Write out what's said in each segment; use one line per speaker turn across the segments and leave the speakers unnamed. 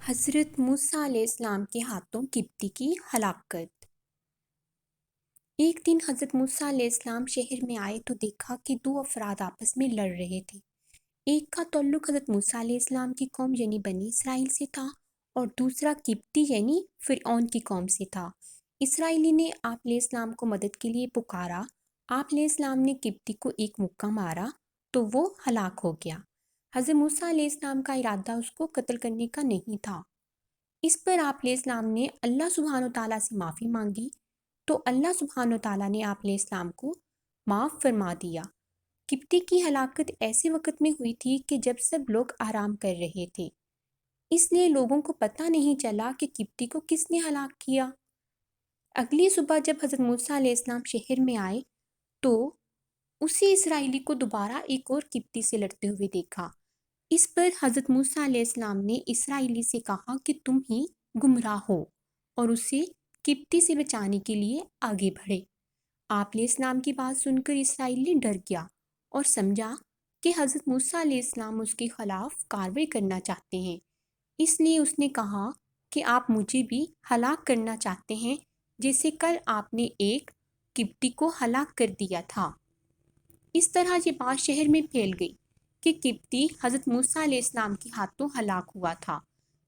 حضرت موسیٰ علیہ السلام کے ہاتھوں قبطی کی ہلاکت۔ ایک دن حضرت موسیٰ علیہ السلام شہر میں آئے تو دیکھا کہ دو افراد آپس میں لڑ رہے تھے۔ ایک کا تعلق حضرت موسیٰ علیہ السلام کی قوم یعنی بنی اسرائیل سے تھا اور دوسرا قبطی یعنی فرعون کی قوم سے تھا۔ اسرائیلی نے آپ علیہ السلام کو مدد کے لیے پکارا۔ آپ علیہ السلام نے قبطی کو ایک مکہ مارا تو وہ ہلاک ہو گیا۔ حضرت موسیٰ علیہ السلام کا ارادہ اس کو قتل کرنے کا نہیں تھا۔ اس پر آپ علیہ السلام نے اللہ سبحانہ وتعالیٰ سے معافی مانگی تو اللہ سبحانہ وتعالیٰ نے آپ علیہ السلام کو معاف فرما دیا۔ قبطی کی ہلاکت ایسے وقت میں ہوئی تھی کہ جب سب لوگ آرام کر رہے تھے، اس لیے لوگوں کو پتہ نہیں چلا کہ قبطی کو کس نے ہلاک کیا۔ اگلی صبح جب حضرت موسیٰ علیہ السلام شہر میں آئے تو اسی اسرائیلی کو دوبارہ ایک اور قبطی سے لڑتے ہوئے دیکھا۔ اس پر حضرت موسیٰ علیہ السلام نے اسرائیلی سے کہا کہ تم ہی گمراہ ہو اور اسے قبطی سے بچانے کے لیے آگے بڑھے۔ آپ علیہ السلام کی بات سن کر اسرائیلی ڈر گیا اور سمجھا کہ حضرت موسیٰ علیہ السلام اس کے خلاف کارروائی کرنا چاہتے ہیں، اس لیے اس نے کہا کہ آپ مجھے بھی ہلاک کرنا چاہتے ہیں جیسے کل آپ نے ایک قبطی کو ہلاک کر دیا تھا۔ اس طرح یہ بات شہر میں پھیل گئی کہ قبطی حضرت موسیٰ علیہ السلام کے ہاتھوں ہلاک ہوا تھا۔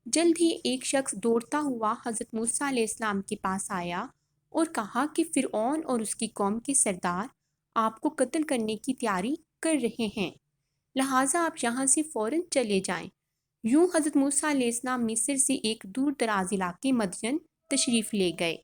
جلد ہی ایک شخص دوڑتا ہوا حضرت موسیٰ علیہ السلام کے پاس آیا اور کہا کہ فرعون اور اس کی قوم کے سردار آپ کو قتل کرنے کی تیاری کر رہے ہیں، لہٰذا آپ یہاں سے فوراً چلے جائیں۔ یوں حضرت موسیٰ علیہ السلام مصر سے ایک دور دراز علاقے مدین تشریف لے گئے۔